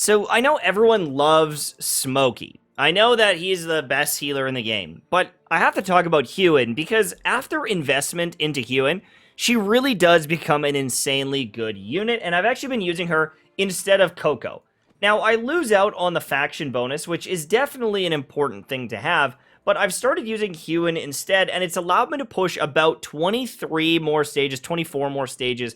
So I know everyone loves Smokey. I know that he's the best healer in the game, but I have to talk about Hewynn because after investment into Hewynn, she really does become an insanely good unit, and I've actually been using her instead of Koko. Now, I lose out on the faction bonus, which is definitely an important thing to have, but I've started using Hewynn instead, and it's allowed me to push about 23 more stages, 24 more stages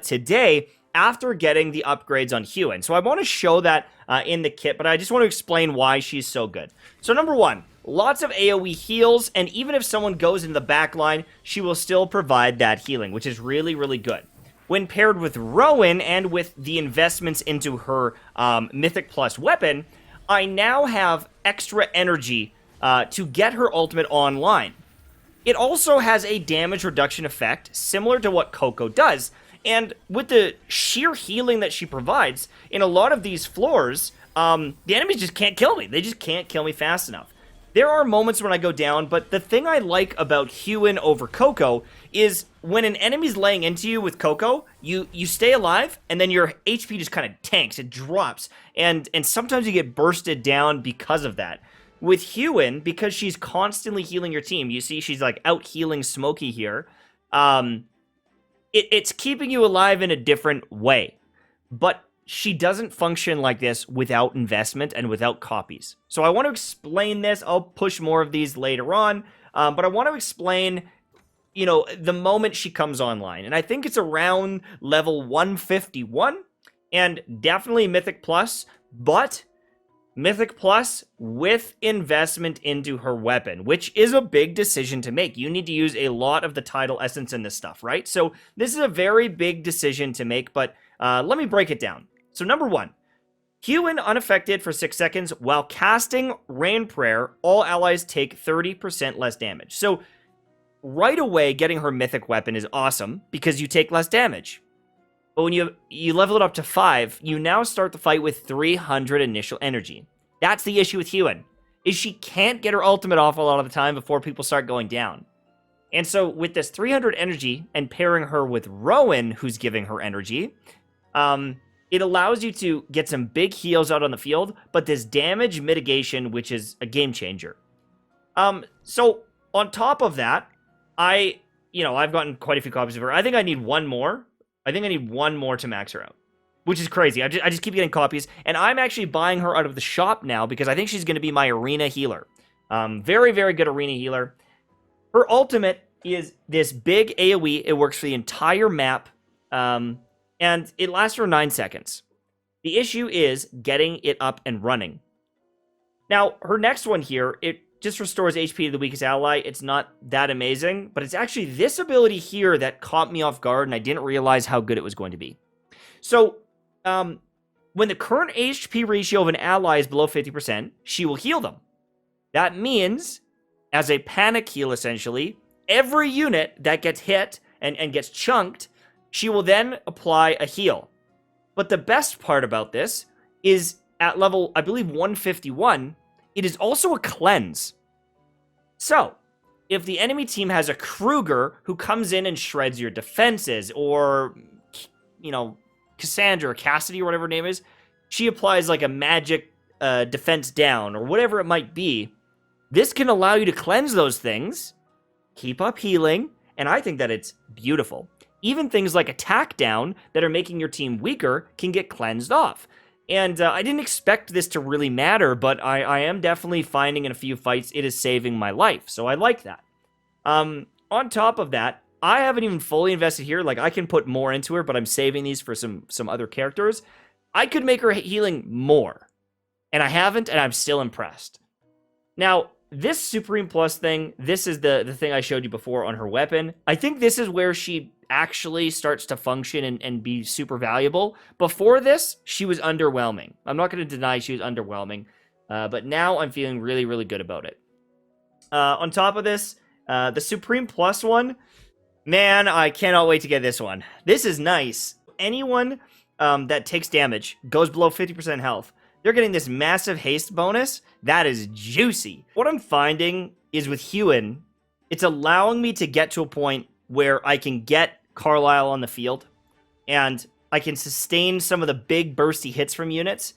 today, after getting the upgrades on Hewynn. So I want to show that in the kit, but I just want to explain why she's so good. So number one, lots of AoE heals, and even if someone goes into the back line, she will still provide that healing, which is really, really good. When paired with Rowan and with the investments into her Mythic Plus weapon, I now have extra energy to get her ultimate online. It also has a damage reduction effect, similar to what Koko does, and with the sheer healing that she provides, in a lot of these floors, the enemies just can't kill me. They just can't kill me fast enough. There are moments when I go down, but the thing I like about Hewynn over Koko is when an enemy's laying into you with Koko, you stay alive, and then your HP just kind of tanks. It drops, and sometimes you get bursted down because of that. With Hewynn, because she's constantly healing your team, you see she's like out healing Smokey here, it's keeping you alive in a different way. But she doesn't function like this without investment and without copies. So I want to explain this. I'll push more of these later on. But I want to explain, you know, the moment she comes online. And I think it's around level 151. And definitely Mythic Plus. But Mythic Plus with investment into her weapon, which is a big decision to make. You need to use a lot of the tidal essence in this stuff, right? So this is a very big decision to make, but let me break it down. So number one, Hewynn unaffected for 6 seconds. While casting Rain Prayer, all allies take 30% less damage. So right away, getting her mythic weapon is awesome because you take less damage. But when you level it up to 5, you now start the fight with 300 initial energy. That's the issue with Hewynn, is she can't get her ultimate off a lot of the time before people start going down. And so with this 300 energy and pairing her with Rowan, who's giving her energy, it allows you to get some big heals out on the field, but this damage mitigation, which is a game changer. So on top of that, I've gotten quite a few copies of her. I think I need one more. I think I need one more to max her out, which is crazy. I just keep getting copies, and I'm actually buying her out of the shop now because I think she's going to be my arena healer. Very, very good arena healer. Her ultimate is this big AoE. It works for the entire map, and it lasts for 9 seconds. The issue is getting it up and running. Now, her next one here, it just restores HP to the weakest ally. It's not that amazing, but it's actually this ability here that caught me off guard, and I didn't realize how good it was going to be. So, when the current HP ratio of an ally is below 50%, she will heal them. That means, as a panic heal essentially, every unit that gets hit and gets chunked, she will then apply a heal. But the best part about this is at level, I believe, 151, it is also a cleanse. So, if the enemy team has a Kruger who comes in and shreds your defenses, or, Cassandra or Cassidy or whatever her name is, she applies like a magic defense down or whatever it might be. This can allow you to cleanse those things, keep up healing, and I think that it's beautiful. Even things like attack down that are making your team weaker can get cleansed off. And I didn't expect this to really matter, but I am definitely finding in a few fights it is saving my life, so I like that. On top of that, I haven't even fully invested here. Like, I can put more into her, but I'm saving these for some other characters. I could make her healing more, and I haven't, and I'm still impressed. Now, this Supreme Plus thing, this is the thing I showed you before on her weapon. I think this is where she actually starts to function and be super valuable. Before this, she was underwhelming. I'm not going to deny she was underwhelming, but now I'm feeling really, really good about it. On top of this, the Supreme Plus one, man, I cannot wait to get this one. This is nice. Anyone that takes damage, goes below 50% health, they're getting this massive haste bonus. That is juicy. What I'm finding is with Hewynn, it's allowing me to get to a point where I can get Carlisle on the field, and I can sustain some of the big bursty hits from units,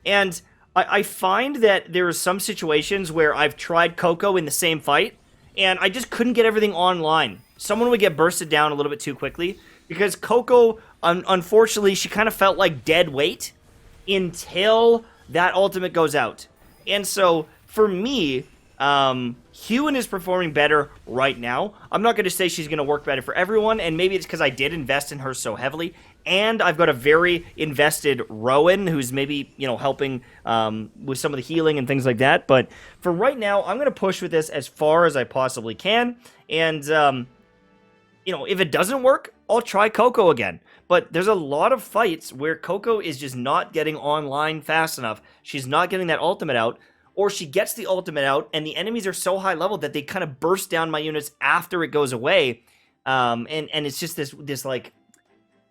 And I find that there are some situations where I've tried Koko in the same fight, and I just couldn't get everything online. Someone would get bursted down a little bit too quickly, because Koko, unfortunately, she kind of felt like dead weight until that ultimate goes out. And so, for me, Hewynn is performing better right now. I'm not going to say she's going to work better for everyone, and maybe it's because I did invest in her so heavily, and I've got a very invested Rowan, who's maybe, you know, helping with some of the healing and things like that. But for right now, I'm going to push with this as far as I possibly can, and, you know, if it doesn't work, I'll try Koko again. But there's a lot of fights where Koko is just not getting online fast enough. She's not getting that ultimate out, or she gets the ultimate out, and the enemies are so high level that they kind of burst down my units after it goes away. And it's just this like,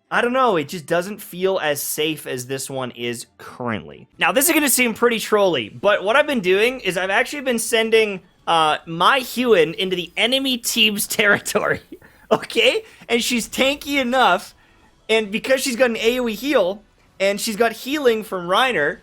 I don't know, it just doesn't feel as safe as this one is currently. Now, this is going to seem pretty trolly, but what I've been doing is I've actually been sending my Hewynn into the enemy team's territory, okay? And she's tanky enough, and because she's got an AoE heal, and she's got healing from Reiner,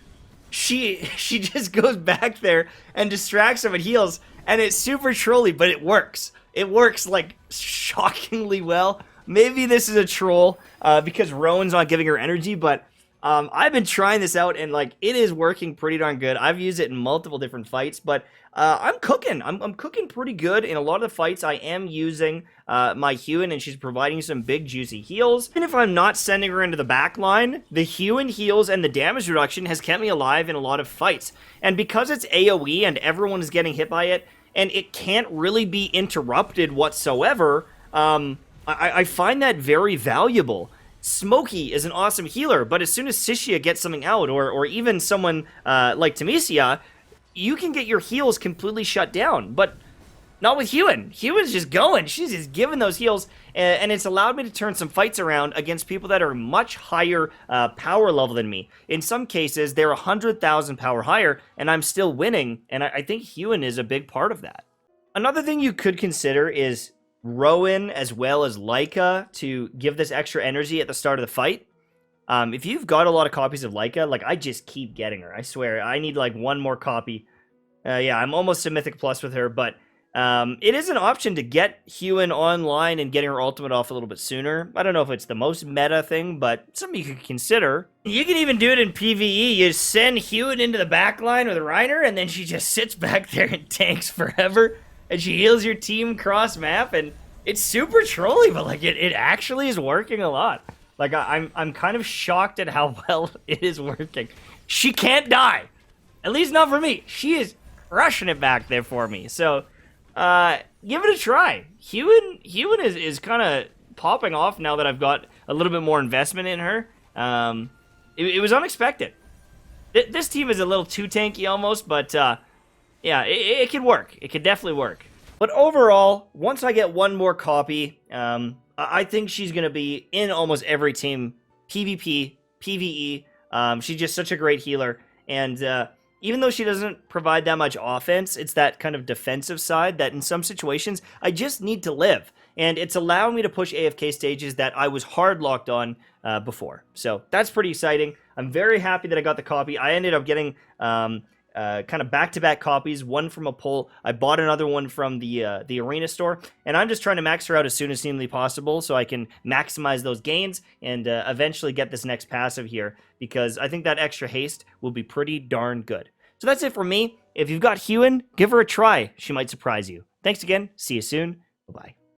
she just goes back there and distracts him and heals, and it's super trolly, but it works. It works, like, shockingly well. Maybe this is a troll, because Rowan's not giving her energy, but I've been trying this out, and, like, it is working pretty darn good. I've used it in multiple different fights, but I'm cooking. I'm cooking pretty good in a lot of the fights. I am using my Hewynn, and she's providing some big, juicy heals. Even if I'm not sending her into the back line, the Hewynn heals and the damage reduction has kept me alive in a lot of fights. And because it's AoE and everyone is getting hit by it, and it can't really be interrupted whatsoever, I find that very valuable. Smokey is an awesome healer, but as soon as Sishia gets something out, or even someone like Tamisia, you can get your heals completely shut down, but not with Hewynn. Hewynn's just going. She's just giving those heals, and it's allowed me to turn some fights around against people that are much higher power level than me. In some cases, they're 100,000 power higher, and I'm still winning, and I think Hewynn is a big part of that. Another thing you could consider is Rowan as well as Leica to give this extra energy at the start of the fight. If you've got a lot of copies of Leica, like, I just keep getting her. I swear, I need, like, one more copy. Yeah, I'm almost to Mythic Plus with her, but it is an option to get Hewynn online and getting her ultimate off a little bit sooner. I don't know if it's the most meta thing, but something you could consider. You can even do it in PvE. You send Hewynn into the back line with Reiner, and then she just sits back there and tanks forever, and she heals your team cross-map, and it's super trolly, but, like, it actually is working a lot. Like, I'm kind of shocked at how well it is working. She can't die. At least not for me. She is crushing it back there for me. So, give it a try. Hewynn is kind of popping off now that I've got a little bit more investment in her. It was unexpected. This team is a little too tanky almost, but, yeah, it could work. It could definitely work. But overall, once I get one more copy, I think she's going to be in almost every team, PvP, PvE. She's just such a great healer. And even though she doesn't provide that much offense, it's that kind of defensive side that in some situations, I just need to live. And it's allowing me to push AFK stages that I was hard locked on before. So that's pretty exciting. I'm very happy that I got the copy. I ended up getting kind of back-to-back copies, one from a pull. I bought another one from the arena store, and I'm just trying to max her out as soon as seemingly possible so I can maximize those gains and eventually get this next passive here, because I think that extra haste will be pretty darn good. So that's it for me. If you've got Hewynn, give her a try. She might surprise you. Thanks again. See you soon. Bye-bye.